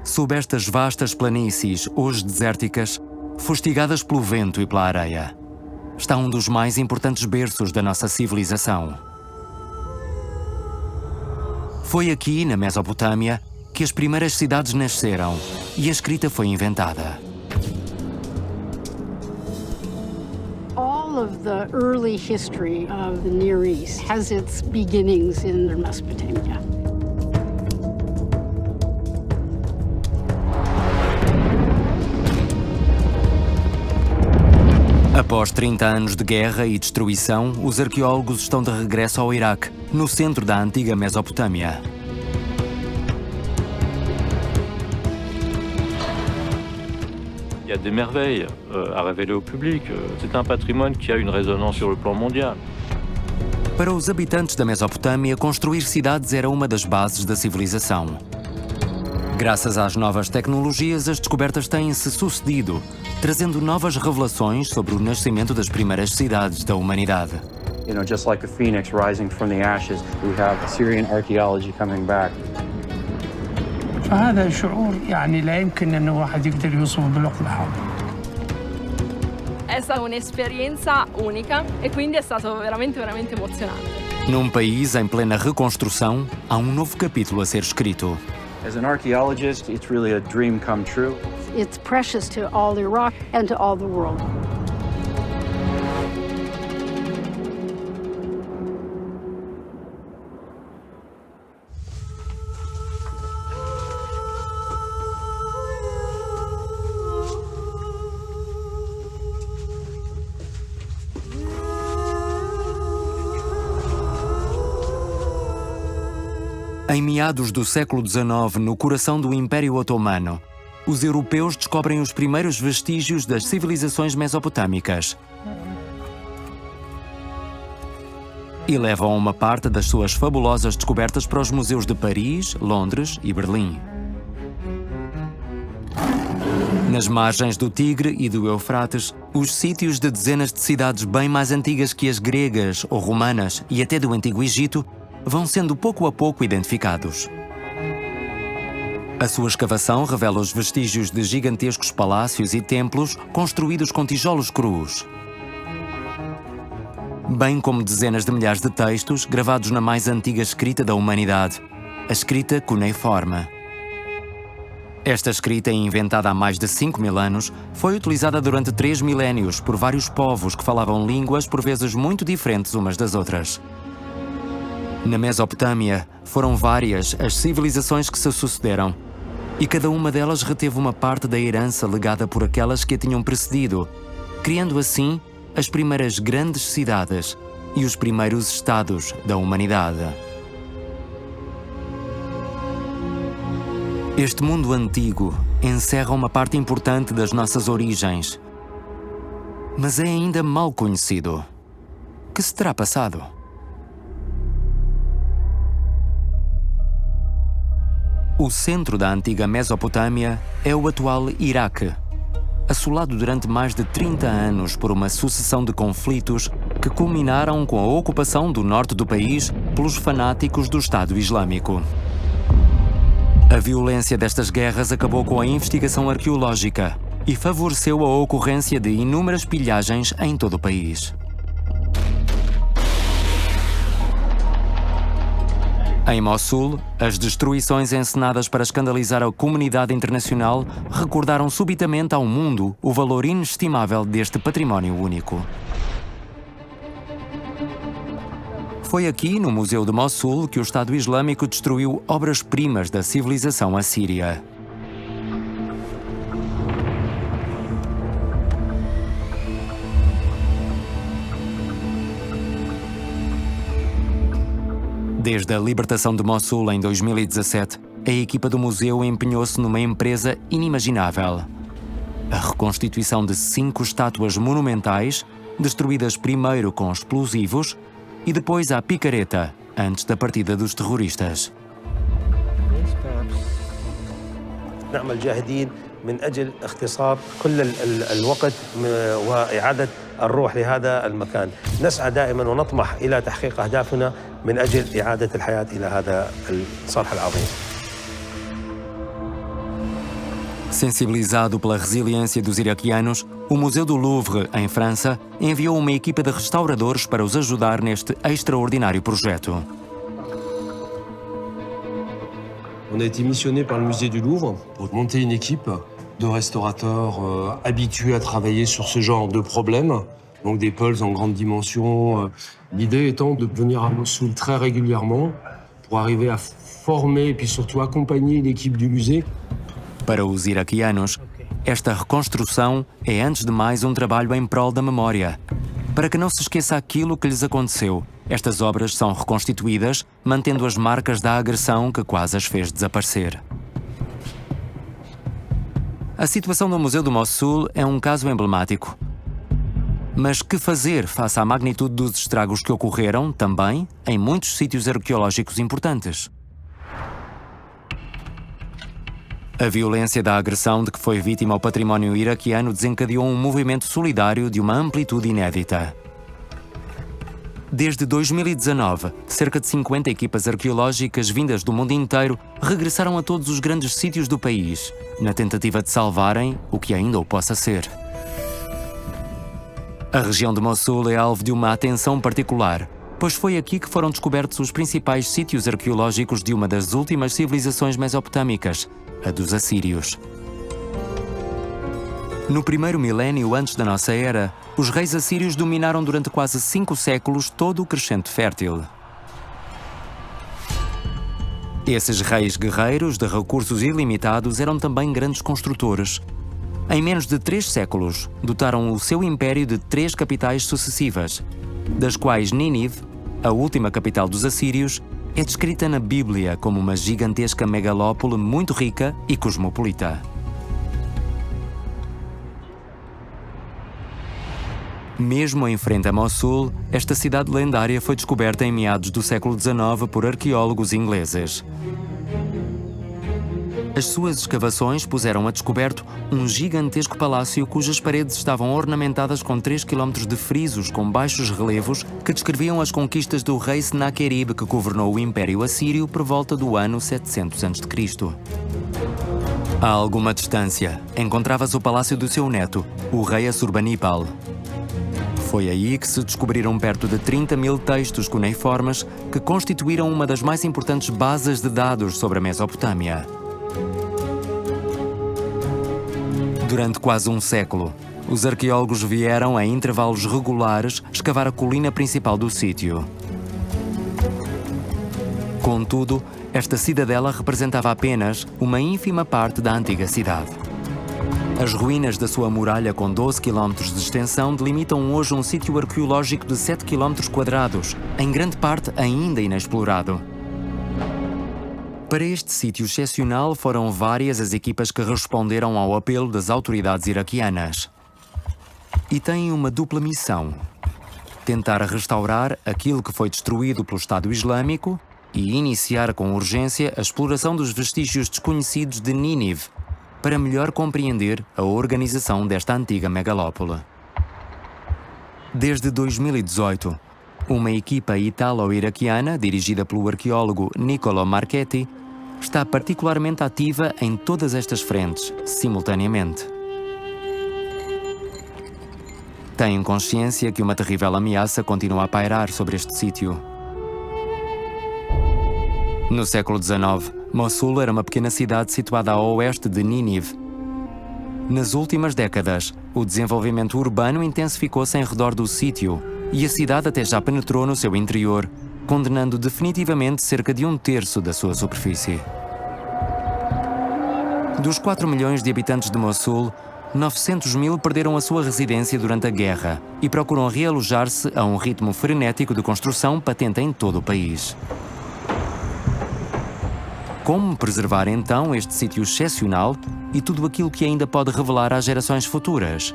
sob estas vastas planícies, hoje desérticas, fustigadas pelo vento e pela areia, está um dos mais importantes berços da nossa civilização. Foi aqui, na Mesopotâmia, que as primeiras cidades nasceram e a escrita foi inventada. All of the early history of the Near East has its beginnings in Mesopotamia. Após 30 anos de guerra e destruição, os arqueólogos estão de regresso ao Iraque, no centro da antiga Mesopotâmia. Il y a des merveilles à révéler au public. C'est un patrimoine qui a une résonance sur le plan mondial. Para os habitantes da Mesopotâmia, construir cidades era uma das bases da civilização. Graças às novas tecnologias, as descobertas têm-se sucedido, trazendo novas revelações sobre o nascimento das primeiras cidades da humanidade. You know, just like a phoenix rising from the ashes, we have Assyrian archaeology coming back. فهذا شعور يعني لا يمكن أن واحد يقدر يوصفه باللغة الحاضرة. È stata un'esperienza unica e quindi è stato veramente emozionante. Num país em plena reconstrução, há um novo capítulo a ser escrito. As an archaeologist, it's really a dream come true. It's precious to all Iraq and to all the world. Em meados do século XIX, no coração do Império Otomano, os europeus descobrem os primeiros vestígios das civilizações mesopotâmicas e levam uma parte das suas fabulosas descobertas para os museus de Paris, Londres e Berlim. Nas margens do Tigre e do Eufrates, os sítios de dezenas de cidades bem mais antigas que as gregas ou romanas e até do Antigo Egito vão sendo pouco a pouco identificados. A sua escavação revela os vestígios de gigantescos palácios e templos construídos com tijolos crus, bem como dezenas de milhares de textos gravados na mais antiga escrita da humanidade, a escrita cuneiforme. Esta escrita, inventada há mais de 5.000 anos, foi utilizada durante 3 milénios por vários povos que falavam línguas por vezes muito diferentes umas das outras. Na Mesopotâmia, foram várias as civilizações que se sucederam, e cada uma delas reteve uma parte da herança legada por aquelas que a tinham precedido, criando assim as primeiras grandes cidades e os primeiros estados da humanidade. Este mundo antigo encerra uma parte importante das nossas origens, mas é ainda mal conhecido. Que se terá passado? O centro da antiga Mesopotâmia é o atual Iraque, assolado durante mais de 30 anos por uma sucessão de conflitos que culminaram com a ocupação do norte do país pelos fanáticos do Estado Islâmico. A violência destas guerras acabou com a investigação arqueológica e favoreceu a ocorrência de inúmeras pilhagens em todo o país. Em Mossul, as destruições encenadas para escandalizar a comunidade internacional recordaram subitamente ao mundo o valor inestimável deste património único. Foi aqui, no Museu de Mossul, que o Estado Islâmico destruiu obras-primas da civilização assíria. Desde a libertação de Mossul em 2017, a equipa do museu empenhou-se numa empresa inimaginável: a reconstituição de 5 estátuas monumentais, destruídas primeiro com explosivos e depois à picareta, antes da partida dos terroristas. نعمل جاهدين من أجل اختصار كل الوقت وإعادة الروح لهذا المكان. نسعى دائما ونطمح إلى تحقيق أهدافنا من أجل إعادة الحياة إلى هذا الصرح العظيم. Sensibilizado pela resiliência dos iraquianos, o Museu do Louvre, em França, enviou uma equipa de restauradores para os ajudar neste extraordinário projeto. On a été missionné par le musée du Louvre pour monter une équipe de restaurateurs habitués à travailler sur ce genre de problèmes, donc des pôles en grande dimension. L'idée étant de venir à Mossoul très régulièrement pour arriver à former et puis surtout accompagner l'équipe du musée. Para os iraquianos, esta reconstrução é antes de mais um trabalho em prol da memória. Para que não se esqueça aquilo que lhes aconteceu, estas obras são reconstituídas, mantendo as marcas da agressão que quase as fez desaparecer. A situação do Museu do Mossul é um caso emblemático. Mas que fazer face à magnitude dos estragos que ocorreram, também, em muitos sítios arqueológicos importantes? A violência da agressão de que foi vítima o património iraquiano desencadeou um movimento solidário de uma amplitude inédita. Desde 2019, cerca de 50 equipas arqueológicas vindas do mundo inteiro regressaram a todos os grandes sítios do país, na tentativa de salvarem o que ainda o possa ser. A região de Mossul é alvo de uma atenção particular, pois foi aqui que foram descobertos os principais sítios arqueológicos de uma das últimas civilizações mesopotâmicas, a dos assírios. No primeiro milénio antes da nossa era, os reis assírios dominaram durante quase 5 séculos todo o crescente fértil. Esses reis guerreiros de recursos ilimitados eram também grandes construtores. Em menos de 3 séculos, dotaram o seu império de 3 capitais sucessivas, das quais Nínive, a última capital dos assírios, é descrita na Bíblia como uma gigantesca megalópole muito rica e cosmopolita. Mesmo em frente a Mossul, esta cidade lendária foi descoberta em meados do século XIX por arqueólogos ingleses. As suas escavações puseram a descoberto um gigantesco palácio cujas paredes estavam ornamentadas com 3 km de frisos com baixos relevos que descreviam as conquistas do rei Senaquerib, que governou o Império Assírio por volta do ano 700 a.C. A alguma distância, encontrava-se o palácio do seu neto, o rei Assurbanipal. Foi aí que se descobriram perto de 30.000 textos cuneiformes que constituíram uma das mais importantes bases de dados sobre a Mesopotâmia. Durante quase um século, os arqueólogos vieram, a intervalos regulares, escavar a colina principal do sítio. Contudo, esta cidadela representava apenas uma ínfima parte da antiga cidade. As ruínas da sua muralha com 12 km de extensão delimitam hoje um sítio arqueológico de 7 km², em grande parte ainda inexplorado. Para este sítio excepcional foram várias as equipas que responderam ao apelo das autoridades iraquianas. E têm uma dupla missão: tentar restaurar aquilo que foi destruído pelo Estado Islâmico e iniciar com urgência a exploração dos vestígios desconhecidos de Nínive, para melhor compreender a organização desta antiga megalópole. Desde 2018, uma equipa italo-iraquiana, dirigida pelo arqueólogo Niccolo Marchetti, está particularmente ativa em todas estas frentes, simultaneamente. Têm consciência que uma terrível ameaça continua a pairar sobre este sítio. No século XIX, Mossul era uma pequena cidade situada a oeste de Nínive. Nas últimas décadas, o desenvolvimento urbano intensificou-se em redor do sítio e a cidade até já penetrou no seu interior, condenando definitivamente cerca de 1/3 da sua superfície. Dos 4 milhões de habitantes de Mossul, 900.000 perderam a sua residência durante a guerra e procuram realojar-se a um ritmo frenético de construção patente em todo o país. Como preservar então este sítio excepcional e tudo aquilo que ainda pode revelar às gerações futuras?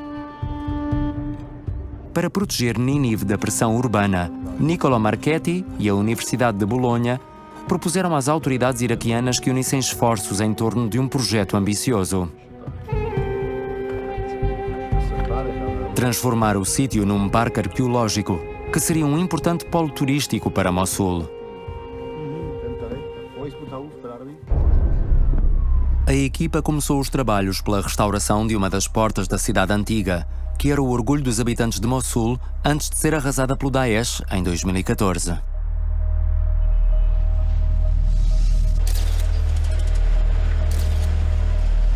Para proteger Nínive da pressão urbana, Niccolo Marchetti e a Universidade de Bolonha propuseram às autoridades iraquianas que unissem esforços em torno de um projeto ambicioso. Transformar o sítio num parque arqueológico, que seria um importante polo turístico para Mossul. A equipa começou os trabalhos pela restauração de uma das portas da cidade antiga, que era o orgulho dos habitantes de Mossul antes de ser arrasada pelo Daesh em 2014.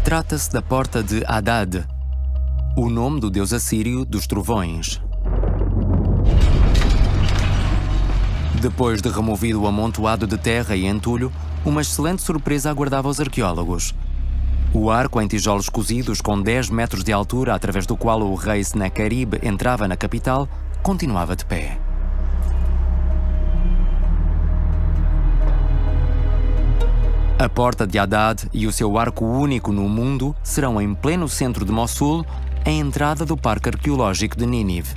Trata-se da Porta de Hadad, o nome do deus assírio dos trovões. Depois de removido o amontoado de terra e entulho, uma excelente surpresa aguardava os arqueólogos. O arco em tijolos cozidos com 10 metros de altura, através do qual o rei Senaquerib entrava na capital, continuava de pé. A Porta de Hadad e o seu arco único no mundo serão em pleno centro de Mossul, a entrada do Parque Arqueológico de Nínive.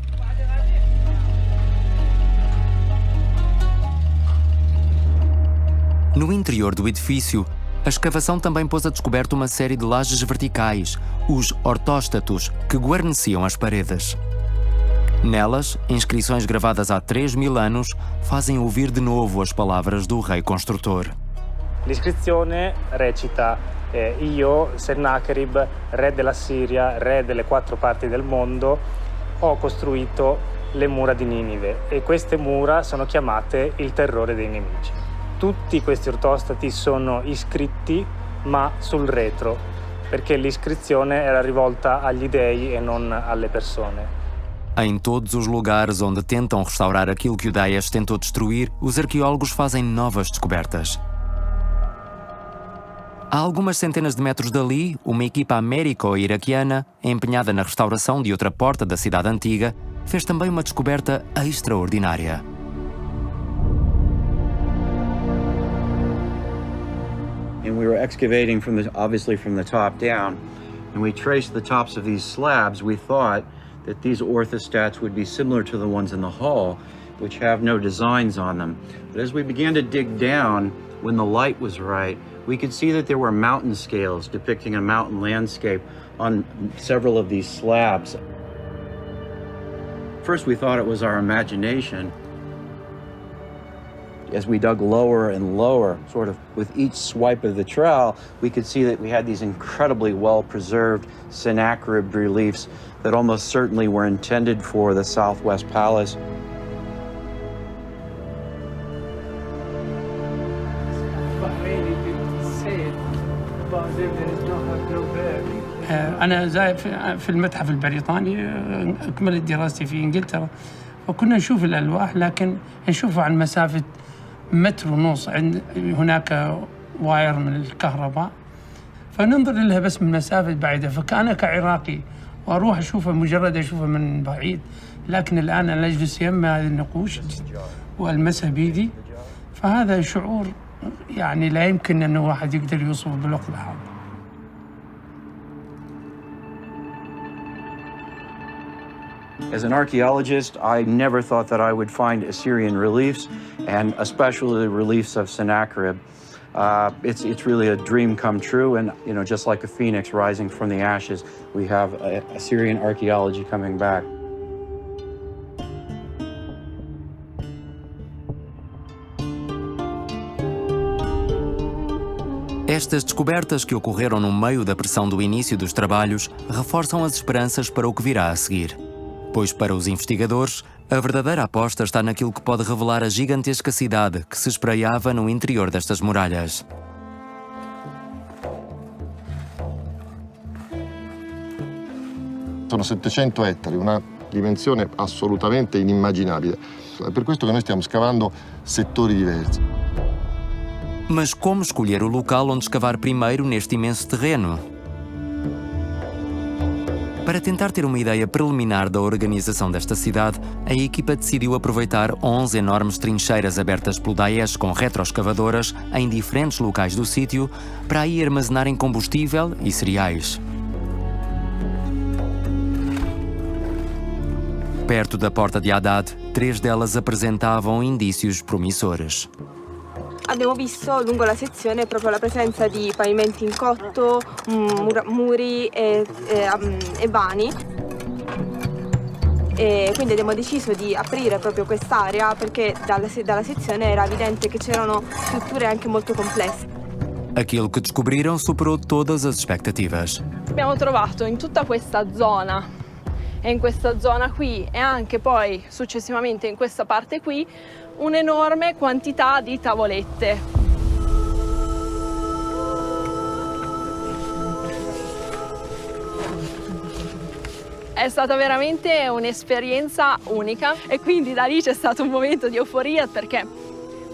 No interior do edifício, a escavação também pôs a descoberto uma série de lajes verticais, os ortóstatos, que guarneciam as paredes. Nelas, inscrições gravadas há 3.000 anos fazem ouvir de novo as palavras do rei construtor. L'iscrizione recita io, Sennacherib, re della Siria, re delle 4 parti del mondo, ho costruito le mura di Ninive e queste mura sono chiamate il terrore dei nemici. Tutti questi ortostati sono iscritti ma sul retro, perché l'iscrizione era rivolta agli dei e non alle persone. Em todos os lugares onde tentam restaurar aquilo que o Daesh tentou destruir, os arqueólogos fazem novas descobertas. A algumas centenas de metros dali, uma equipa américo-iraquiana, empenhada na restauração de outra porta da cidade antiga, fez também uma descoberta extraordinária. And we were excavating obviously from the top down, and we traced the tops of these slabs. We thought that these orthostats would be similar to the ones in the hall, which have no designs on them. But as we began to dig down, when the light was right, we could see that there were mountain scales depicting a mountain landscape on several of these slabs. First, we thought it was our imagination. As we dug lower and lower, sort of with each swipe of the trowel, we could see that we had these incredibly well-preserved Sennacherib reliefs that almost certainly were intended for the Southwest Palace. أنا زايد في المتحف البريطاني، أكملت دراستي في إنجلترا، وكنا نشوف الألواح لكن نشوفها عن مسافة 1.5 متر. هناك واير من الكهرباء فننظر لها بس من مسافة بعيدة، فكأنا كعراقي وأروح أشوفها مجرد أشوفها من بعيد، لكن الآن أنا أجلس يم هذه النقوش وألمسها بيدي، فهذا شعور يعني لا يمكن أن واحد يقدر يوصفه بالوقت الحاضر. As an archaeologist, I never thought that I would find Assyrian reliefs, and especially the reliefs of Sennacherib. It's really a dream come true, and just like a phoenix rising from the ashes, we have Assyrian archaeology coming back. Estas descobertas que ocorreram no meio da pressão do início dos trabalhos reforçam as esperanças para o que virá a seguir. Pois para os investigadores, a verdadeira aposta está naquilo que pode revelar a gigantesca cidade que se espraiava no interior destas muralhas. Sono 700 ettari, una dimensione assolutamente inimmaginabile. È per questo che noi stiamo scavando settori diversi. Mas como escolher o local onde escavar primeiro neste imenso terreno? Para tentar ter uma ideia preliminar da organização desta cidade, a equipa decidiu aproveitar 11 enormes trincheiras abertas pelo Daesh com retroescavadoras em diferentes locais do sítio para aí armazenarem combustível e cereais. Perto da Porta de Hadad, 3 delas apresentavam indícios promissores. Abbiamo visto lungo la sezione proprio la presenza di pavimenti in cotto, muri e vani. E quindi abbiamo deciso di aprire proprio quest'area perché dalla sezione era evidente che c'erano strutture anche molto complesse. Aquilo que descobriram superou todas as expectativas. Abbiamo trovato in tutta questa zona e in questa zona qui e anche poi successivamente in questa parte qui un'enorme quantità di tavolette. È stata veramente un'esperienza unica e quindi da lì c'è stato un momento di euforia perché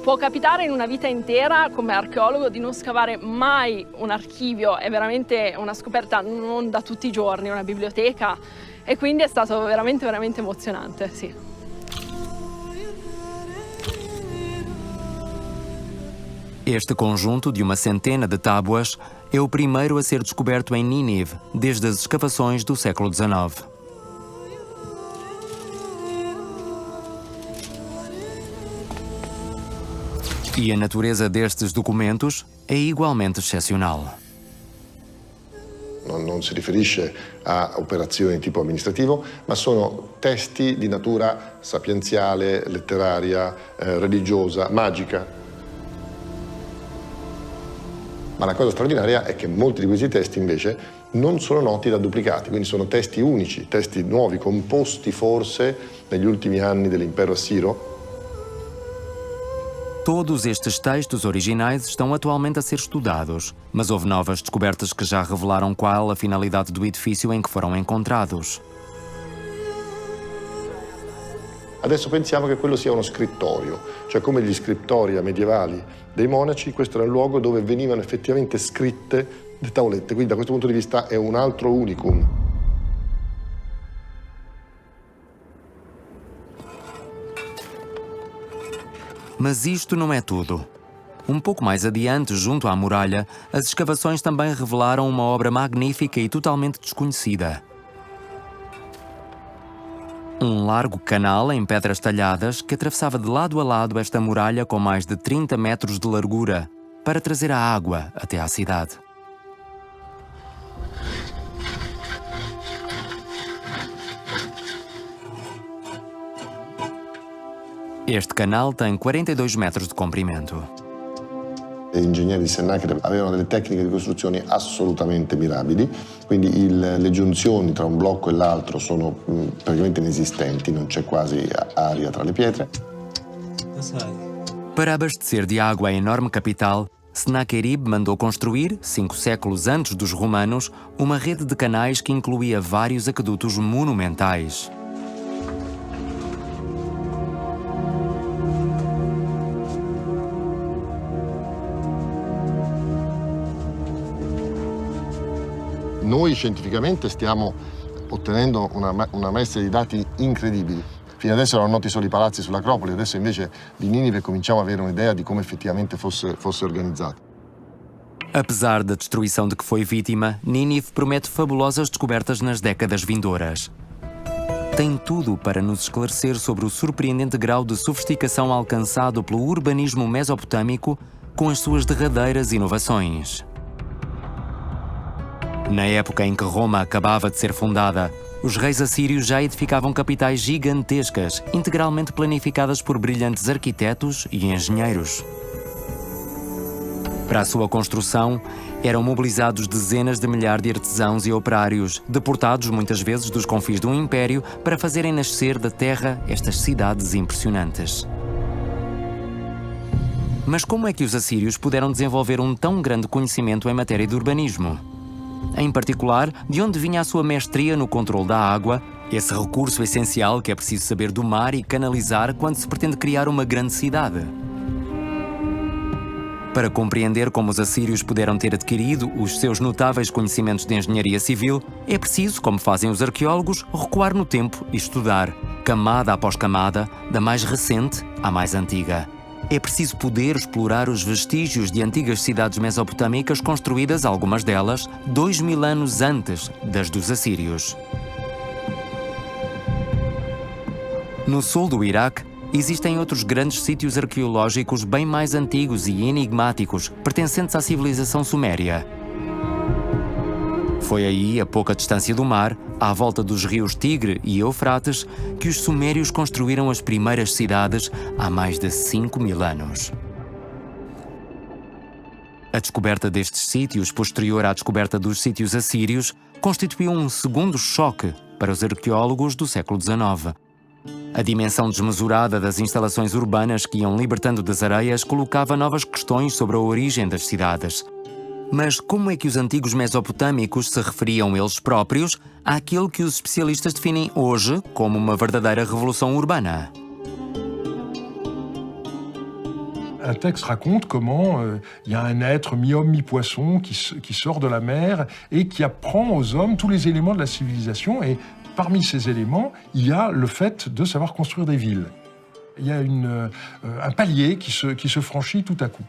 può capitare in una vita intera come archeologo di non scavare mai un archivio, è veramente una scoperta non da tutti i giorni, una biblioteca e quindi è stato veramente emozionante, sì. Este conjunto de uma centena de tábuas é o primeiro a ser descoberto em Nínive desde as escavações do século XIX. E a natureza destes documentos é igualmente excepcional. Non si riferisce a operazioni di tipo amministrativo, ma sono testi di natura sapienziale, letteraria, religiosa, magica. Ma la cosa straordinaria è che molti di questi testi invece non sono noti da duplicati, quindi sono testi unici, testi nuovi, composti forse negli ultimi anni dell'impero assiro. Todos estes textos originais estão atualmente a ser estudados, mas houve novas descobertas que já revelaram qual a finalidade do edifício em que foram encontrados. Adesso pensiamo che quello sia uno scrittorio, cioè come gli scrittori medievali dei monaci, questo era il luogo dove venivano effettivamente scritte le tavolette, quindi da questo punto di vista è un altro unicum. Mas isto não é tudo. Um pouco mais adiante, junto à muralha, as escavações também revelaram uma obra magnífica e totalmente desconhecida. Um largo canal em pedras talhadas que atravessava de lado a lado esta muralha com mais de 30 metros de largura para trazer a água até à cidade. Este canal tem 42 metros de comprimento. Gli ingegneri di Sennacherib avevano delle tecniche di costruzione assolutamente mirabili, quindi le giunzioni tra un blocco e l'altro sono praticamente inesistenti, non c'è quasi aria tra le pietre. Para abastecer de água a enorme capital, Sennacherib mandou construir, 5 séculos antes dos romanos, uma rede de canais que incluía vários aquedutos monumentais. Noi scientificamente stiamo ottenendo una massa di dati incredibili. Fino adesso erano noti solo i palazzi sull'Acropoli, adesso invece di Ninive cominciamo a avere un'idea di come effettivamente fosse organizzato. Apesar da destruição de que foi vítima, Nínive promete fabulosas descobertas nas décadas vindouras. Tem tudo para nos esclarecer sobre o surpreendente grau de sofisticação alcançado pelo urbanismo mesopotâmico com as suas derradeiras inovações. Na época em que Roma acabava de ser fundada, os reis assírios já edificavam capitais gigantescas, integralmente planificadas por brilhantes arquitetos e engenheiros. Para a sua construção, eram mobilizados dezenas de milhares de artesãos e operários, deportados muitas vezes dos confins do império para fazerem nascer da terra estas cidades impressionantes. Mas como é que os assírios puderam desenvolver um tão grande conhecimento em matéria de urbanismo? Em particular, de onde vinha a sua mestria no controle da água, esse recurso essencial que é preciso saber domar e canalizar quando se pretende criar uma grande cidade. Para compreender como os assírios puderam ter adquirido os seus notáveis conhecimentos de engenharia civil, é preciso, como fazem os arqueólogos, recuar no tempo e estudar, camada após camada, da mais recente à mais antiga. É preciso poder explorar os vestígios de antigas cidades mesopotâmicas construídas, algumas delas, 2000 anos antes das dos assírios. No sul do Iraque, existem outros grandes sítios arqueológicos bem mais antigos e enigmáticos, pertencentes à civilização suméria. Foi aí, a pouca distância do mar, à volta dos rios Tigre e Eufrates, que os sumérios construíram as primeiras cidades há mais de 5000 anos. A descoberta destes sítios, posterior à descoberta dos sítios assírios, constituiu um segundo choque para os arqueólogos do século XIX. A dimensão desmesurada das instalações urbanas que iam libertando das areias colocava novas questões sobre a origem das cidades. Mas como é que os antigos mesopotâmicos se referiam eles próprios àquilo que os especialistas definem hoje como uma verdadeira revolução urbana? Un texte raconte comment il y a un être mi-homme, mi-poisson qui sort de la mer et qui apprend aux hommes tous les éléments de la civilisation. Et parmi ces éléments, il y a le fait de savoir construire des villes. Il y a un palier qui se franchit tout à coup.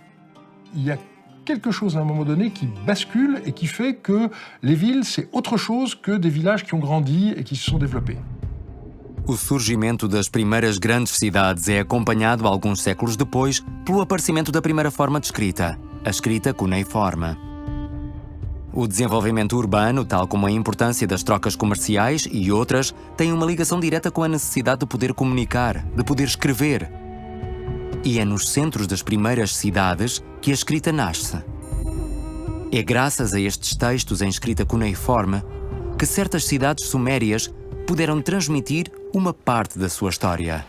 Il y a quelque chose à un moment donné qui bascule et qui fait que les villes, c'est autre chose que des villages qui ont grandi et qui se sont développés. O surgimento das primeiras grandes cidades é acompanhado alguns séculos depois pelo aparecimento da primeira forma de escrita, a escrita cuneiforme. O desenvolvimento urbano, tal como a importância das trocas comerciais e outras, tem uma ligação direta com a necessidade de poder comunicar, de poder escrever. E é nos centros das primeiras cidades que a escrita nasce. É graças a estes textos em escrita cuneiforme que certas cidades sumérias puderam transmitir uma parte da sua história.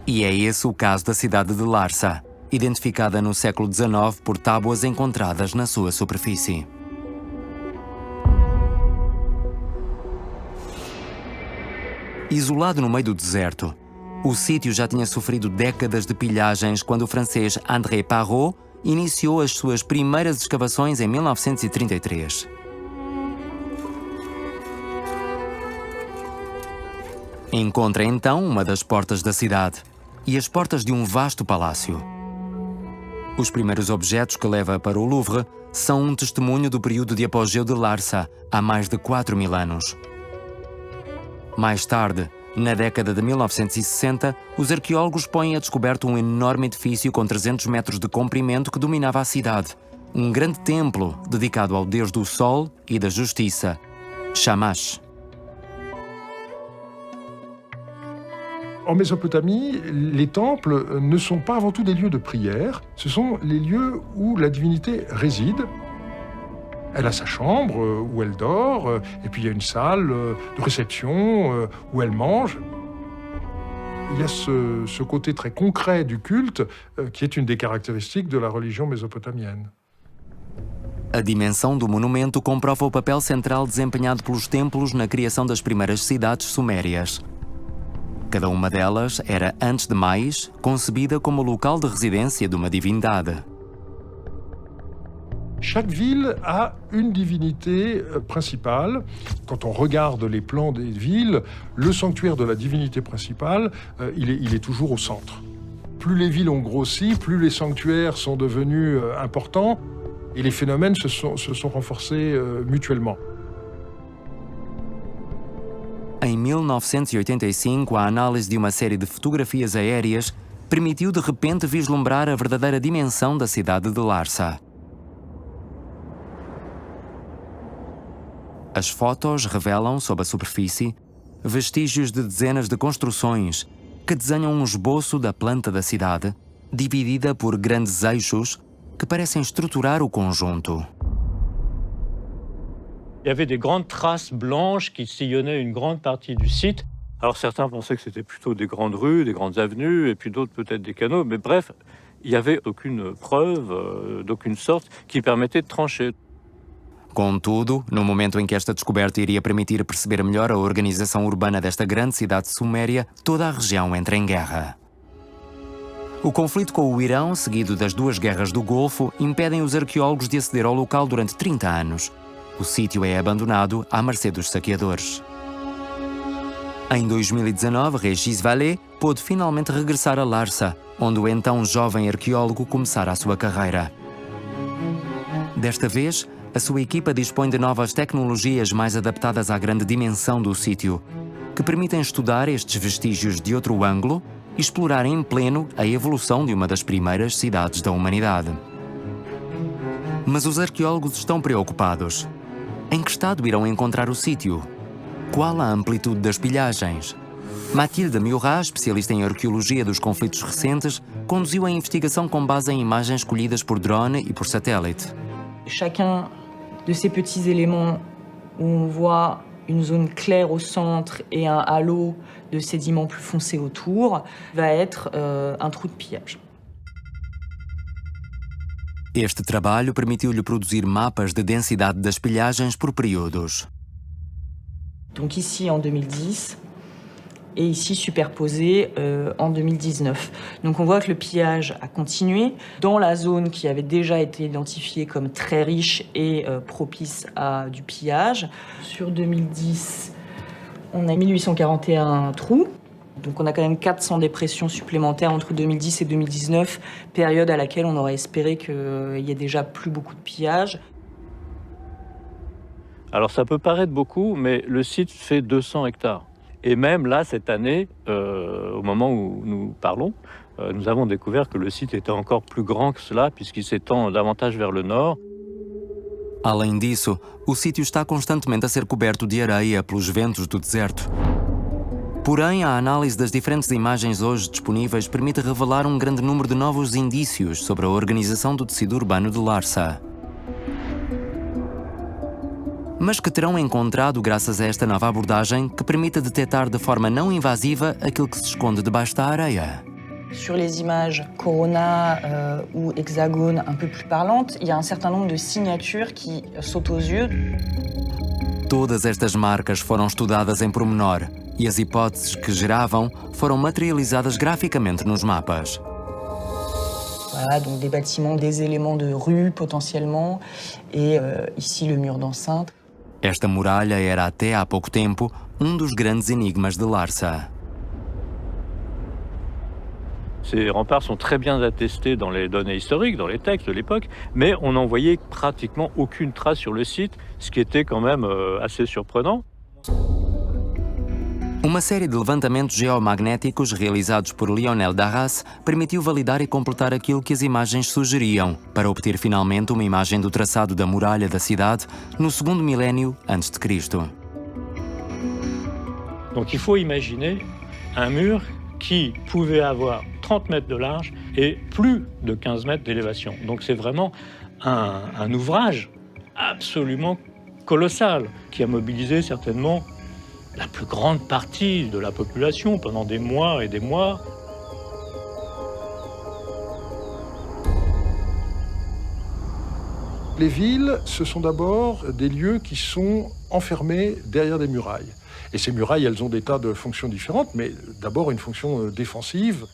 E é esse o caso da cidade de Larsa, identificada no século XIX por tábuas encontradas na sua superfície. Isolado no meio do deserto, o sítio já tinha sofrido décadas de pilhagens quando o francês André Parrot iniciou as suas primeiras escavações em 1933. Encontra então uma das portas da cidade e as portas de um vasto palácio. Os primeiros objetos que leva para o Louvre são um testemunho do período de apogeu de Larsa, há mais de 4.000 anos. Mais tarde, na década de 1960, os arqueólogos põem a descoberto um enorme edifício com 300 metros de comprimento que dominava a cidade. Um grande templo dedicado ao deus do sol e da justiça, Shamash. En Mésopotamie, les temples ne sont pas avant tout des lieux de prière, ce sont les lieux où la divinité réside. Elle a sa chambre où elle dort, et puis il y a une salle de réception où elle mange. Il y a ce côté très concret du culte qui est une des caractéristiques de la religion mésopotamienne. A dimensão do monumento comprova o papel central desempenhado pelos templos na criação das primeiras cidades sumérias. Cada uma delas era, antes de mais, concebida como local de residência de uma divindade. Chaque ville a une divinité principale. Quand on regarde les plans des villes, le sanctuaire de la divinité principale, il est toujours au centre. Plus les villes ont grossi, plus les sanctuaires sont devenus importants et les phénomènes se sont renforcés mutuellement. Em 1985, a análise de uma série de fotografias aéreas permitiu de repente vislumbrar a verdadeira dimensão da cidade de Larsa. As fotos revelam, sob a superfície, vestígios de dezenas de construções que desenham um esboço da planta da cidade, dividida por grandes eixos que parecem estruturar o conjunto. Il y avait des grandes traces blanches qui sillonnaient une grande partie du site. Alors certains pensaient que c'était plutôt des grandes rues, des grandes avenues, et puis d'autres peut-être des canaux, mais bref, il n'y avait aucune preuve, d'aucune sorte, qui permettait de trancher. Contudo, no momento em que esta descoberta iria permitir perceber melhor a organização urbana desta grande cidade suméria, toda a região entra em guerra. O conflito com o Irão, seguido das duas guerras do Golfo, impedem os arqueólogos de aceder ao local durante 30 anos. O sítio é abandonado à mercê dos saqueadores. Em 2019, Régis Vallée pôde finalmente regressar a Larsa, onde o então jovem arqueólogo começara a sua carreira. Desta vez, a sua equipa dispõe de novas tecnologias mais adaptadas à grande dimensão do sítio, que permitem estudar estes vestígios de outro ângulo e explorar em pleno a evolução de uma das primeiras cidades da humanidade. Mas os arqueólogos estão preocupados. Em que estado irão encontrar o sítio? Qual a amplitude das pilhagens? Mathilde Murat, especialista em arqueologia dos conflitos recentes, conduziu a investigação com base em imagens colhidas por drone e por satélite. Chacun de ces petits éléments où on voit une zone claire au centre et un halo de sédiments plus foncés autour va être un trou de pillage. Este trabalho permitiu-lhe produzir mapas de densidade das pilhagens por períodos. Donc ici en 2010 et ici superposé en 2019. Donc on voit que le pillage a continué dans la zone qui avait déjà été identifiée comme très riche et propice à du pillage. Sur 2010, on a 1841 trous. Donc on a quand même 400 dépressions supplémentaires entre 2010 et 2019, période à laquelle on aurait espéré qu'il y ait déjà plus beaucoup de pillage. Alors ça peut paraître beaucoup, mais le site fait 200 hectares. Et même là, cette année, au moment où nous parlons, nous avons découvert que le site était encore plus grand que cela, puisqu'il s'étend davantage vers le nord. Além disso, o sítio está constantemente a ser coberto de areia pelos ventos do deserto. Porém, a análise das diferentes imagens hoje disponíveis permite revelar um grande número de novos indícios sobre a organização do tecido urbano de Larsa. Mas que terão encontrado graças a esta nova abordagem que permite detectar de forma não invasiva aquilo que se esconde debaixo da areia. Sur les images Corona ou Hexagone un peu plus parlantes, il y a un certain nombre de signatures qui sautent aux yeux. Todas estas marcas foram estudadas em pormenor e as hipóteses que geravam foram materializadas graficamente nos mapas. Voilà, donc des bâtiments, des éléments de rue potentiellement, et ici le mur d'enceinte. Esta muralha era até há pouco tempo dos grandes enigmas de Larsa. Ces remparts sont très bien attestés dans les données historiques, dans les textes de l'époque, mais on n'en voyait pratiquement aucune trace sur le site, ce qui était quand même assez surprenant. Uma série de levantamentos geomagnéticos realizados por Lionel Darras permitiu validar e completar aquilo que as imagens sugeriam, para obter finalmente uma imagem do traçado da muralha da cidade no segundo milénio antes de Cristo. Donc il faut imaginer un mur qui pouvait avoir 30 mètres de large et plus de 15 mètres d'élévation. Donc c'est vraiment un ouvrage absolument colossal qui a mobilisé certainement la plus grande partie de la population pendant des mois et des mois. Les villes, ce sont d'abord des lieux qui sont enfermés derrière des murailles. Et ces murailles, elles ont des tas de fonctions différentes, mais d'abord une fonction défensive.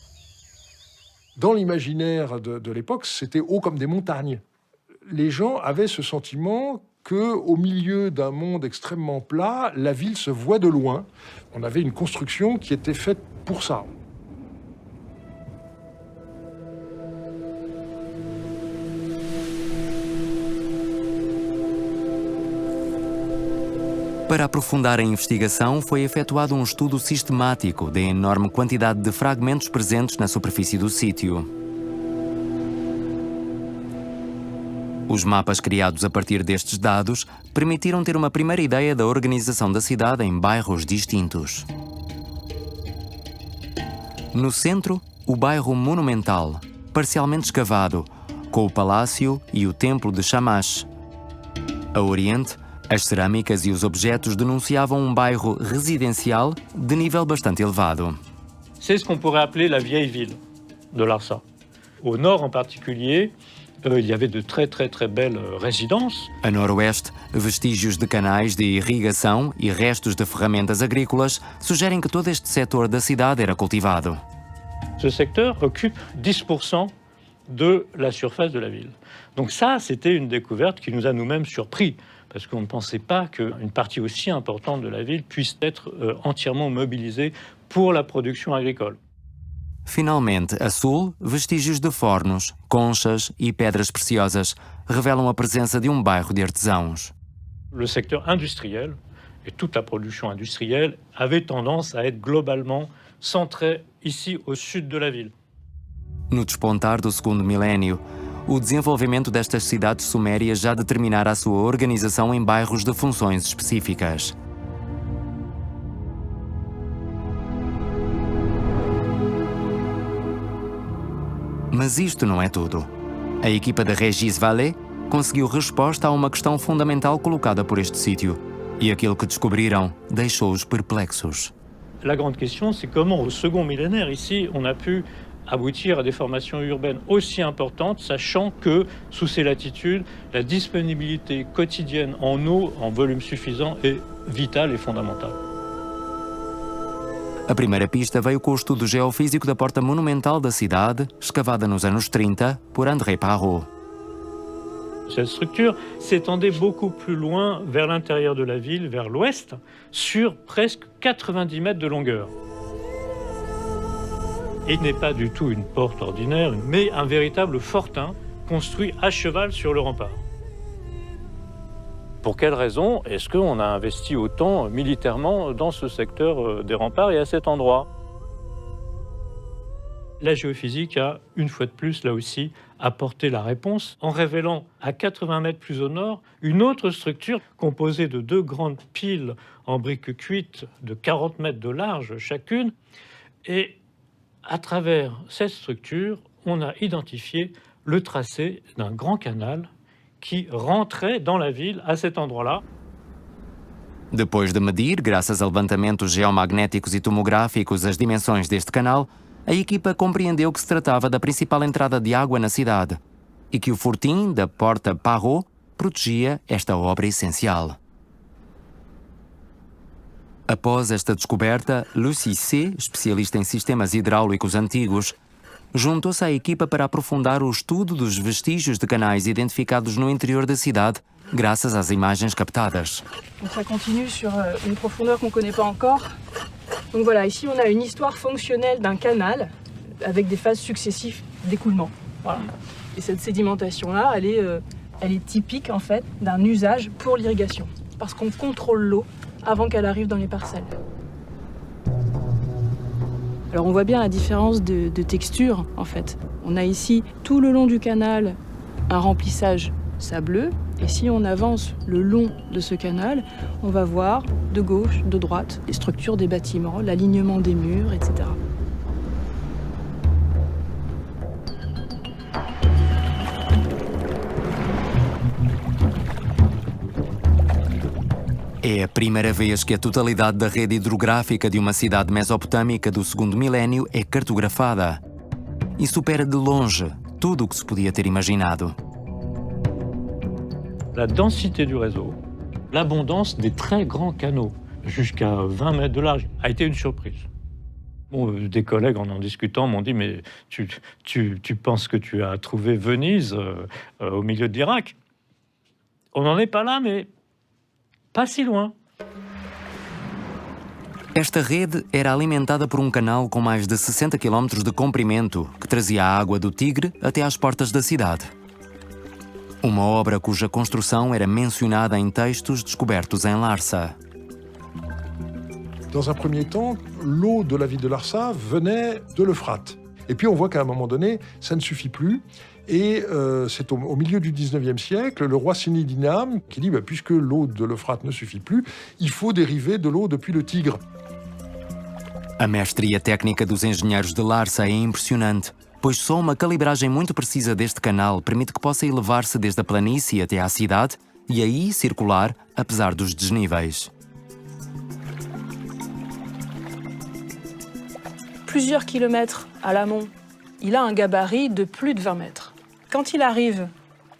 Dans l'imaginaire de l'époque, c'était haut comme des montagnes. Les gens avaient ce sentiment qu'au milieu d'un monde extrêmement plat, la ville se voit de loin. On avait une construction qui était faite pour ça. Para aprofundar a investigação, foi efetuado estudo sistemático da enorme quantidade de fragmentos presentes na superfície do sítio. Os mapas criados a partir destes dados permitiram ter uma primeira ideia da organização da cidade em bairros distintos. No centro, o bairro Monumental, parcialmente escavado, com o palácio e o templo de Shamash. A oriente, as cerâmicas e os objetos denunciavam um bairro residencial de nível bastante elevado. C'est ce qu'on pourrait appeler la vieille ville de Larsa. Au nord en particulier, il y avait de très belles résidences. A noroeste, vestígios de canais de irrigação e restos de ferramentas agrícolas sugerem que todo este setor da cidade era cultivado. Ce secteur occupe 10% de la surface de la ville. Donc ça, c'était une découverte qui nous a nous-mêmes surpris, parce qu'on ne pensait pas qu'une partie aussi importante de la ville puisse être entièrement mobilisée pour la production agricole. Finalmente, a sul, vestígios de fornos, conchas e pedras preciosas revelam a presença de um bairro de artesãos. Le secteur industriel et toute la production industrielle avait tendance à être globalement centrée ici au sud de la ville. No despontar do segundo milénio, o desenvolvimento destas cidades sumérias já determinara a sua organização em bairros de funções específicas. Mas isto não é tudo. A equipa de Régis Vallée conseguiu resposta a uma questão fundamental colocada por este sítio. E aquilo que descobriram deixou-os perplexos. La grande question, c'est comment, au second millénaire, ici, on a pu aboutir à des formations urbaines aussi importantes, sachant que, sous ces latitudes, la disponibilité quotidienne en eau, en volume suffisant, est vitale et fondamentale. A primeira pista veio com o estudo geofísico da porta monumental da cidade, escavada nos anos 30 por André Parrot. Cette structure s'étendait beaucoup plus loin vers l'intérieur de la ville, vers l'ouest, sur presque 90 mètres de longueur. Il n'est pas du tout une porte ordinaire, mais un véritable fortin construit à cheval sur le rempart. Pour quelle raison est-ce qu'on a investi autant militairement dans ce secteur des remparts et à cet endroit? La géophysique a, une fois de plus, là aussi, apporté la réponse en révélant à 80 mètres plus au nord une autre structure composée de 2 grandes piles en briques cuites de 40 mètres de large chacune. Et à travers cette structure, on a identifié le tracé d'un grand canal qui rentrait dans la ville à cet endroit-là. Depois de medir, graças a levantamentos geomagnéticos e tomográficos, as dimensões deste canal, a equipa compreendeu que se tratava da principal entrada de água na cidade e que o fortim da Porta Parrot protegia esta obra essencial. Após esta descoberta, Lucie C., especialista em sistemas hidráulicos antigos, juntou-se à equipa para aprofundar o estudo dos vestígios de canais identificados no interior da cidade, graças às imagens captadas. Donc ça continue sur une profondeur qu'on ne connaît pas encore. Donc voilà, ici on a une histoire fonctionnelle d'un canal avec des phases successives d'écoulement. Voilà. Et cette sédimentation-là, elle est typique en fait d'un usage pour l'irrigation, parce qu'on contrôle l'eau avant qu'elle arrive dans les parcelles. Alors on voit bien la différence de texture en fait. On a ici tout le long du canal un remplissage sableux, et si on avance le long de ce canal, on va voir de gauche, de droite, les structures des bâtiments, l'alignement des murs, etc. É a primeira vez que a totalidade da rede hidrográfica de uma cidade mesopotâmica do segundo milénio é cartografada e supera de longe tudo o que se podia ter imaginado. La densité du réseau, l'abondance des très grands canaux, jusqu'à 20 mètres de large, a été une surprise. Bon, des collègues, en discutant, m'ont dit « Mais tu penses que tu as trouvé Venise au milieu de l'Irak ?» On n'en est pas là, mais pas si loin. Esta rede era alimentada por um canal com mais de 60 km de comprimento que trazia a água do Tigre até às portas da cidade. Uma obra cuja construção era mencionada em textos descobertos em Larsa. Dans un premier temps, l'eau de la ville de Larsa venait de l'Euphrate. Et puis on voit qu'à un moment donné, ça ne suffit plus. Et c'est au milieu du 19e siècle, le roi Sinidinam qui dit puisque l'eau de l'Euphrate ne suffit plus, il faut dériver de l'eau depuis le Tigre. A mestria técnica dos engenheiros de Larsa é impressionante, pois só uma calibragem muito precisa deste canal permite que possa elevar-se desde a planície até à cidade e aí circular, apesar dos desníveis. Plusieurs kilomètres à l'amont, il a un gabarit de plus de 20 mètres. Quand il arrive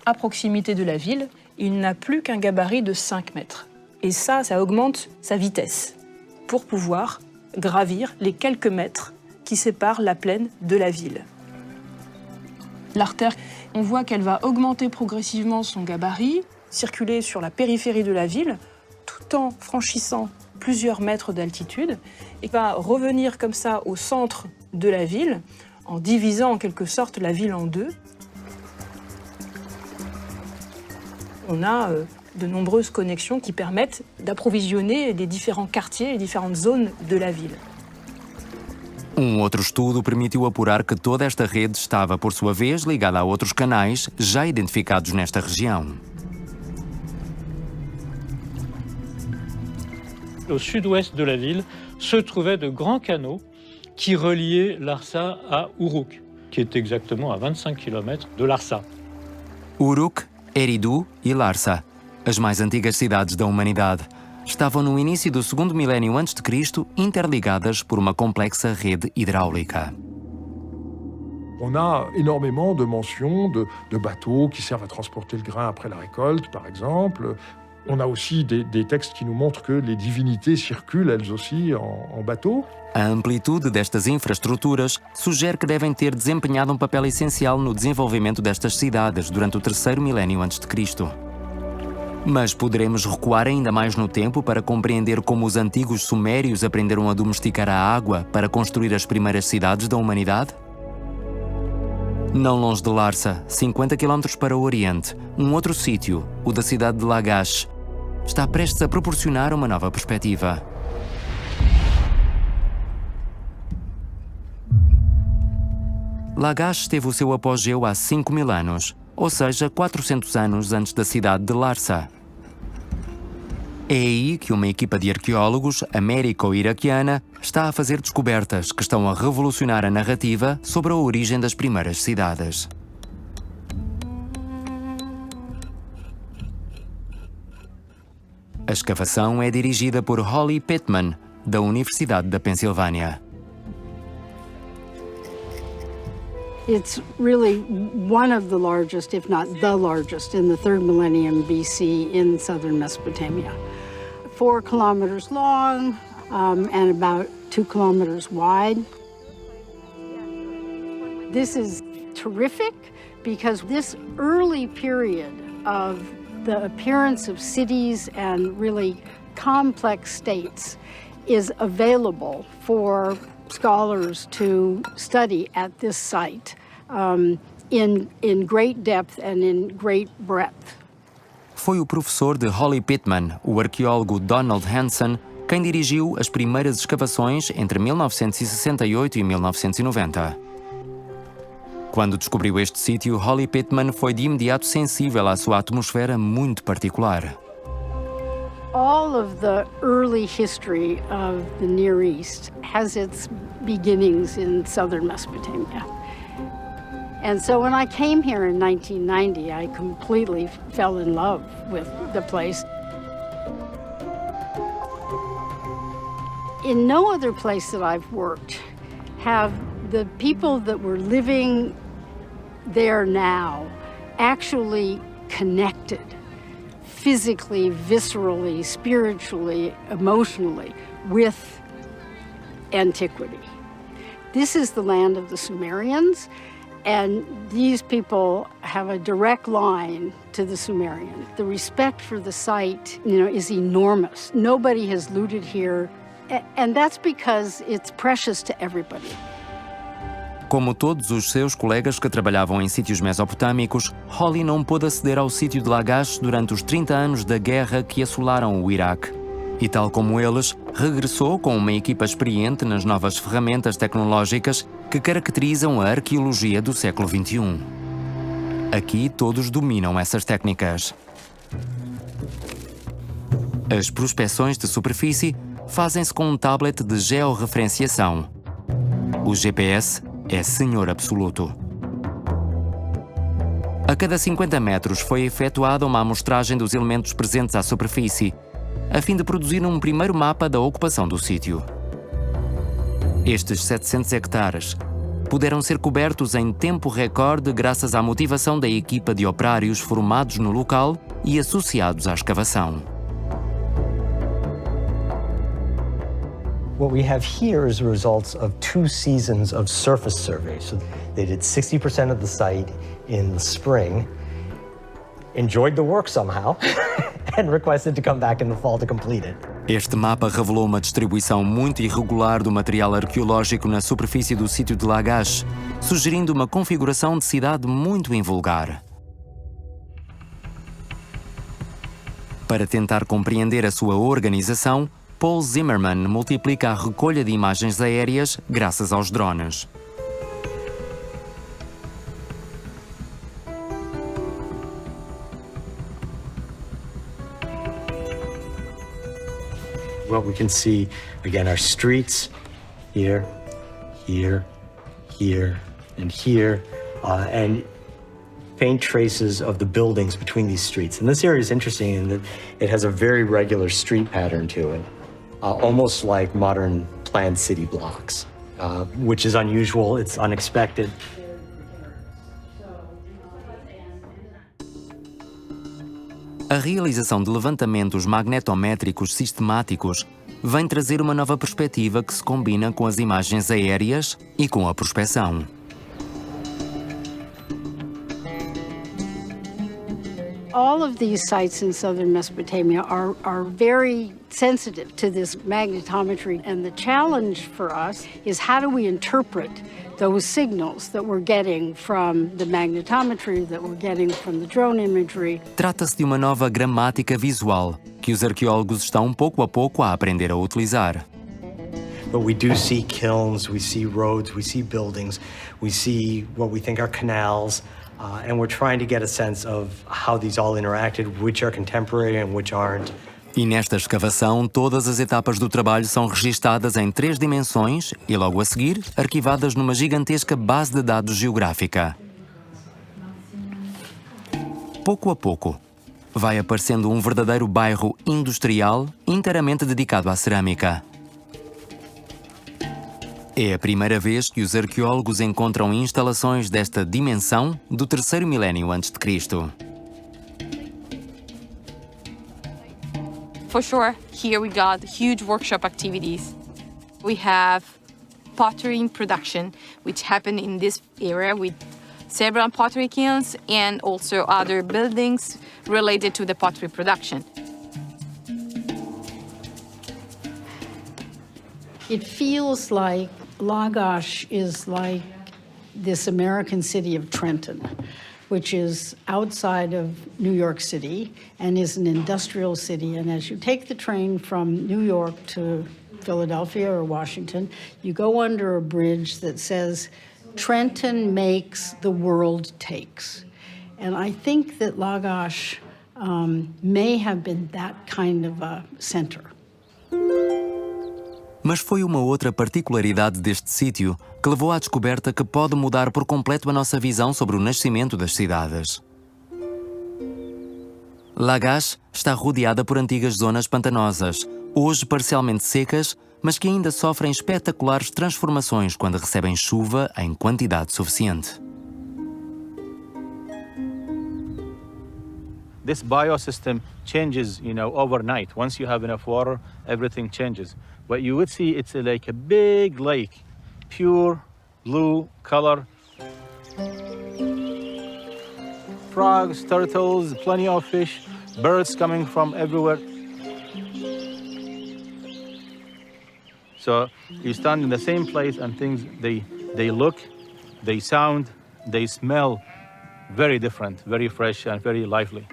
à proximité de la ville, il n'a plus qu'un gabarit de 5 mètres. Et ça augmente sa vitesse pour pouvoir gravir les quelques mètres qui séparent la plaine de la ville. L'artère, on voit qu'elle va augmenter progressivement son gabarit, circuler sur la périphérie de la ville, tout en franchissant plusieurs mètres d'altitude, et va revenir comme ça au centre de la ville, en divisant en quelque sorte la ville en deux. On a de nombreuses connexions qui permettent d'approvisionner les différents quartiers, les différentes zones de la ville. Outro estudo permitiu apurar que toda esta rede estava, por sua vez, ligada a outros canais já identificados nesta região. Au sud-ouest de la ville se trouvaient de grands canaux qui reliaient Larsa à Uruk, qui est exactement à 25 km de Larsa. Uruk, Eridu e Larsa, as mais antigas cidades da humanidade, estavam no início do segundo milénio a.C., interligadas por uma complexa rede hidráulica. On a énormément de mentions de bateaux qui servent à transporter le grain après la récolte, par exemple. On a aussi des textes qui nous montrent que les divinités circulent, elles aussi, en bateau. A amplitude destas infraestruturas sugere que devem ter desempenhado um papel essencial no desenvolvimento destas cidades durante o terceiro milénio a.C. Mas poderemos recuar ainda mais no tempo para compreender como os antigos sumérios aprenderam a domesticar a água para construir as primeiras cidades da humanidade? Não longe de Larsa, 50 km para o oriente, um outro sítio, o da cidade de Lagash, está prestes a proporcionar uma nova perspectiva. Lagash teve o seu apogeu há 5.000 anos, ou seja, 400 anos antes da cidade de Larsa. É aí que uma equipa de arqueólogos américo-iraquiana está a fazer descobertas que estão a revolucionar a narrativa sobre a origem das primeiras cidades. A escavação é dirigida por Holly Pittman, da Universidade da Pensilvânia. It's really one of the largest, if not the largest, in the 3rd millennium BC in southern Mesopotamia. 4 kilometers long and about 2 kilometers wide. This is terrific because this early period of the appearance of cities and really complex states is available for scholars to study at this site in great depth and in great breadth. Foi o professor de Holly Pittman, o arqueólogo Donald Hanson, quem dirigiu as primeiras escavações entre 1968 e 1990. Quando descobriu este sítio, Holly Pittman foi de imediato sensível à sua atmosfera muito particular. All of the early history of the Near East has its beginnings in southern Mesopotamia. And so when I came here in 1990, I completely fell in love with the place. In no other place that I've worked have the people that were living there now actually connected physically, viscerally, spiritually, emotionally with antiquity. This is the land of the Sumerians, and these people have a direct line to the Sumerians. The respect for the site, is enormous. Nobody has looted here, and that's because it's precious to everybody. Como todos os seus colegas que trabalhavam em sítios mesopotâmicos, Holly não pôde aceder ao sítio de Lagash durante os 30 anos da guerra que assolaram o Iraque. E tal como eles, regressou com uma equipa experiente nas novas ferramentas tecnológicas que caracterizam a arqueologia do século XXI. Aqui todos dominam essas técnicas. As prospeções de superfície fazem-se com um tablet de georreferenciação. O GPS é senhor absoluto. A cada 50 metros foi efetuada uma amostragem dos elementos presentes à superfície, a fim de produzir um primeiro mapa da ocupação do sítio. Estes 700 hectares puderam ser cobertos em tempo recorde graças à motivação da equipa de operários formados no local e associados à escavação. What we have here is the results of 2 seasons of surface surveys. So they did 60% of the site in the spring, enjoyed the work somehow, and requested to come back in the fall to complete it. Este mapa revelou uma distribuição muito irregular do material arqueológico na superfície do sítio de Lagash, sugerindo uma configuração de cidade muito invulgar. Para tentar compreender a sua organização, Paul Zimmerman multiplica a recolha de imagens aéreas graças aos drones. Well, we can see, again, our streets here, here, here, and here, and faint traces of the buildings between these streets. And this area is interesting in that it has a very regular street pattern to it, almost like modern planned city blocks, which is unusual, it's unexpected. A realização de levantamentos magnetométricos sistemáticos vem trazer uma nova perspectiva que se combina com as imagens aéreas e com a prospecção. All of these sites in southern Mesopotamia are very sensitive to this magnetometry, and the challenge for us is how do we interpret those signals that we're getting from the magnetometry, that we're getting from the drone imagery. Trata-se de uma nova gramática visual que os arqueólogos estão pouco a pouco a aprender a utilizar. But we do see kilns, we see roads, we see buildings, we see what we think are canals, and we're trying to get a sense of how these all interacted, which are contemporary and which aren't. E nesta escavação, todas as etapas do trabalho são registadas em 3 dimensões e, logo a seguir, arquivadas numa gigantesca base de dados geográfica. Pouco a pouco, vai aparecendo um verdadeiro bairro industrial inteiramente dedicado à cerâmica. É a primeira vez que os arqueólogos encontram instalações desta dimensão do 3º milénio a.C. For sure, here we got huge workshop activities. We have pottery production, which happened in this area with several pottery kilns and also other buildings related to the pottery production. It feels like Lagash is like this American city of Trenton, which is outside of New York City and is an industrial city. And as you take the train from New York to Philadelphia or Washington, you go under a bridge that says, Trenton makes, the world takes. And I think that Lagash may have been that kind of a center. Mas foi uma outra particularidade deste sítio que levou à descoberta que pode mudar por completo a nossa visão sobre o nascimento das cidades. Lagash está rodeada por antigas zonas pantanosas, hoje parcialmente secas, mas que ainda sofrem espetaculares transformações quando recebem chuva em quantidade suficiente. This biosystem changes, overnight. Once you have enough water, everything changes. What you would see, it's like a big lake, pure blue color. Frogs, turtles, plenty of fish, birds coming from everywhere. So you stand in the same place and things, they look, they sound, they smell very different, very fresh and very lively.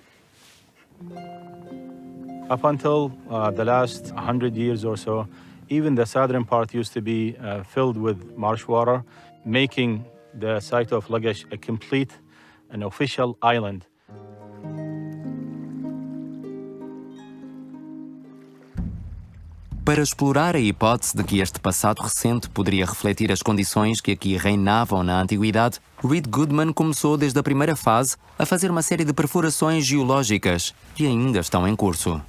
Up until the last 100 years or so, even the southern part used to be filled with marsh water, making the site of Lagash a complete and official island. Para explorar a hipótese de que este passado recente poderia refletir as condições que aqui reinavam na antiguidade, Reed Goodman começou desde a primeira fase a fazer uma série de perfurações geológicas que ainda estão em curso.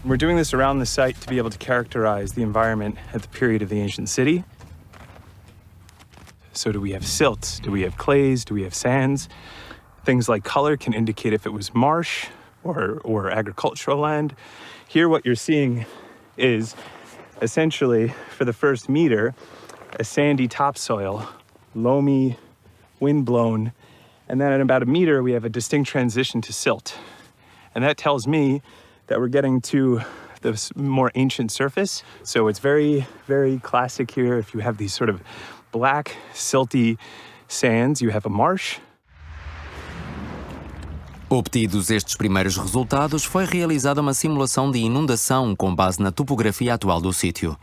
We're doing this around the site to be able to characterize the environment at the period of the ancient city. So do we have silts? Do we have clays? Do we have sands? Things like color can indicate if it was marsh or agricultural land. Here what you're seeing is essentially, for the first meter, a sandy topsoil, loamy, wind-blown, and then at about a meter we have a distinct transition to silt. And that tells me that we're getting to the more ancient surface. So it's very, very classic here. If you have these sort of black, silty sands, you have a marsh. Obtidos estes primeiros resultados, foi realizada uma simulação de inundação com base na topografia atual do sítio.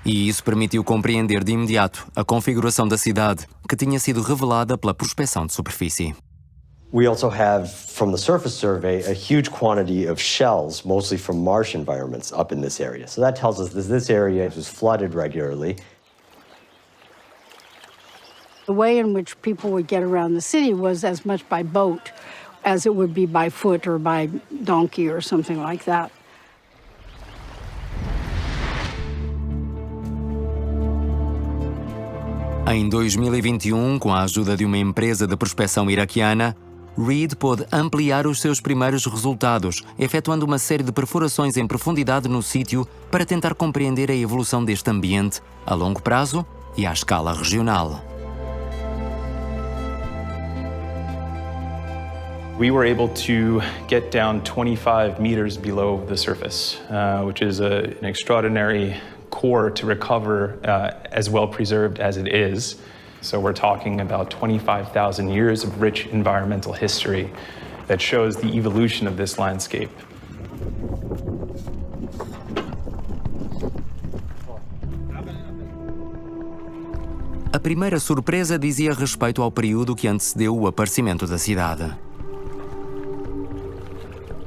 E isso permitiu compreender de imediato a configuração da cidade, que tinha sido revelada pela prospecção de superfície. We also have, from the surface survey, a huge quantity of shells, mostly from marsh environments up in this area. So that tells us that this area was flooded regularly. The way in which people would get around the city was as much by boat as it would be by foot or by donkey or something like that. Em 2021, com a ajuda de uma empresa de prospecção iraquiana, Reed pôde ampliar os seus primeiros resultados, efetuando uma série de perfurações em profundidade no sítio para tentar compreender a evolução deste ambiente a longo prazo e à escala regional. We were able to get down 25 meters below the surface, which is an extraordinary core to recover as well preserved as it is. So we're talking about 25,000 years of rich environmental history that shows the evolution of this landscape. A primeira surpresa dizia respeito ao período que antecedeu o aparecimento da cidade.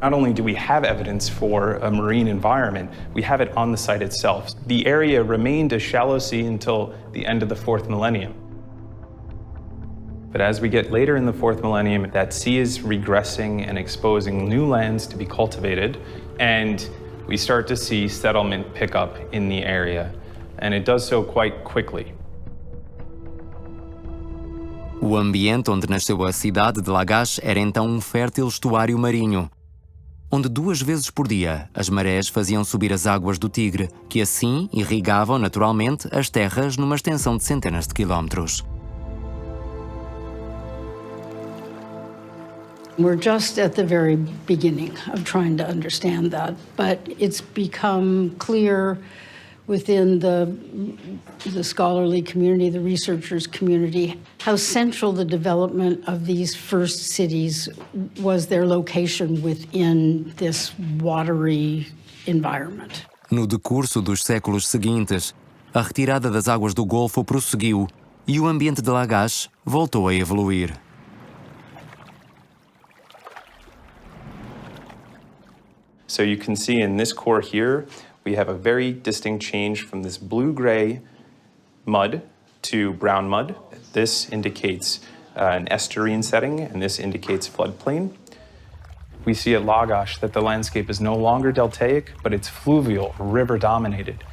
Not only do we have evidence for a marine environment, we have it on the site itself. The area remained a shallow sea until the end of the 4th millennium. But as we get later in the 4th millennium, that sea is regressing and exposing new lands to be cultivated, and we start to see settlement pick up in the area, and it does so quite quickly. O ambiente onde nasceu a cidade de Lagash era então um fértil estuário marinho, onde 2 vezes por dia as marés faziam subir as águas do Tigre, que assim irrigavam naturalmente as terras numa extensão de centenas de quilómetros. We're just at the very beginning of trying to understand that, but it's become clear within the scholarly community, the researchers community, how central the development of these first cities was their location within this watery environment. No decurso dos séculos seguintes, a retirada das águas do Golfo prosseguiu e o ambiente de Lagash voltou a evoluir. So you can see in this core here, we have a very distinct change from this blue-gray mud to brown mud. This indicates an estuarine setting, and this indicates floodplain. We see at Lagash that the landscape is no longer deltaic, but it's fluvial, river-dominated.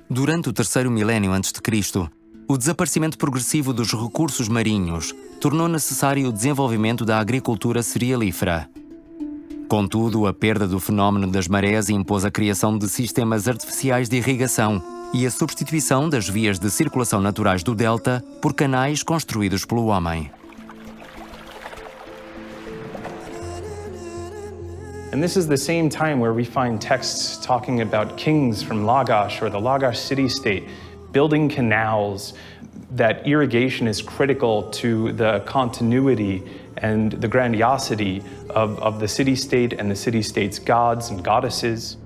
Durante o 3º milénio a.C., o desaparecimento progressivo dos recursos marinhos tornou necessário o desenvolvimento da agricultura cerealífera. Contudo, a perda do fenómeno das marés impôs a criação de sistemas artificiais de irrigação e a substituição das vias de circulação naturais do delta por canais construídos pelo homem. And this is the same time where we find texts talking about kings from Lagash or the Lagash city-state building canals, that irrigation is critical to the continuity and the grandiosity of the city-state and the city-state's gods and goddesses.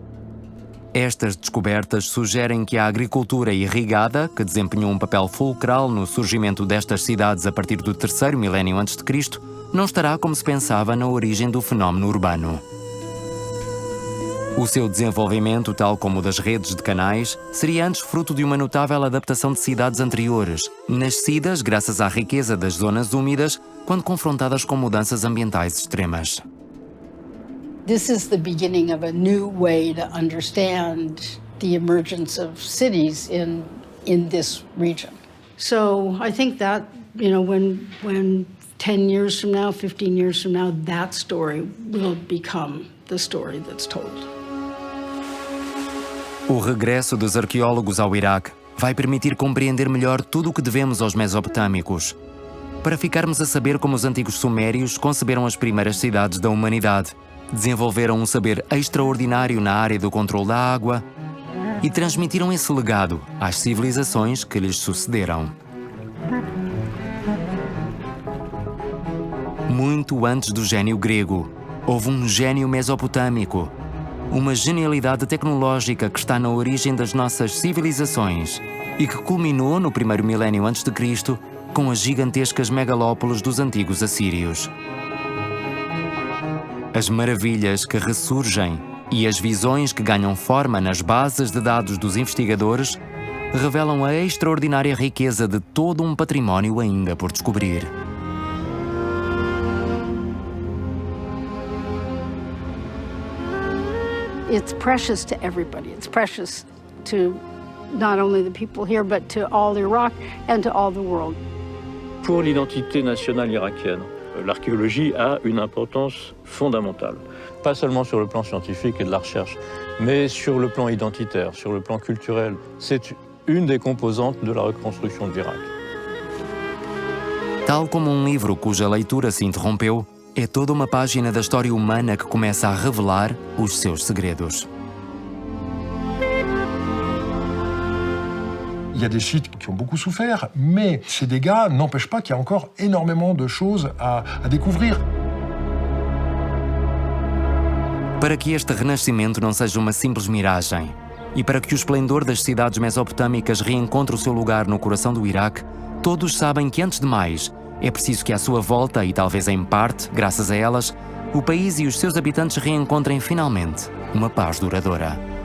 Estas descobertas sugerem que a agricultura irrigada, que desempenhou um papel fulcral no surgimento destas cidades a partir do 3º milénio a.C., não estará como se pensava na origem do fenómeno urbano. O seu desenvolvimento, tal como o das redes de canais, seria antes fruto de uma notável adaptação de cidades anteriores, nascidas graças à riqueza das zonas úmidas, quando confrontadas com mudanças ambientais extremas. This is the beginning of a new way to understand the emergence of cities in this region. So I think that, when 10 years from now, 15 years from now, that story will become the story that's told. O regresso dos arqueólogos ao Iraque vai permitir compreender melhor tudo o que devemos aos mesopotâmicos, para ficarmos a saber como os antigos sumérios conceberam as primeiras cidades da humanidade, desenvolveram um saber extraordinário na área do controle da água e transmitiram esse legado às civilizações que lhes sucederam. Muito antes do gênio grego, houve um gênio mesopotâmico, uma genialidade tecnológica que está na origem das nossas civilizações e que culminou no primeiro milénio antes de Cristo com as gigantescas megalópolis dos antigos assírios. As maravilhas que ressurgem e as visões que ganham forma nas bases de dados dos investigadores revelam a extraordinária riqueza de todo um património ainda por descobrir. It's precious to everybody. It's precious to not only the people here, but to all Iraq and to all the world. Pour l'identité nationale irakienne, l'archéologie a une importance fondamentale. Pas seulement sur le plan scientifique et de la recherche, mais sur le plan identitaire, sur le plan culturel. C'est une des composantes de la reconstruction de l'Irak. Tal como um livro cuja leitura se interrompeu, é toda uma página da história humana que começa a revelar os seus segredos. Il y a des sites qui ont beaucoup souffert, mais ces dégâts n'empêchent pas qu'il y a encore énormément de choses à découvrir. Para que este renascimento não seja uma simples miragem, e para que o esplendor das cidades mesopotâmicas reencontre o seu lugar no coração do Iraque, todos sabem que, antes de mais, é preciso que à sua volta, e talvez em parte, graças a elas, o país e os seus habitantes reencontrem finalmente uma paz duradoura.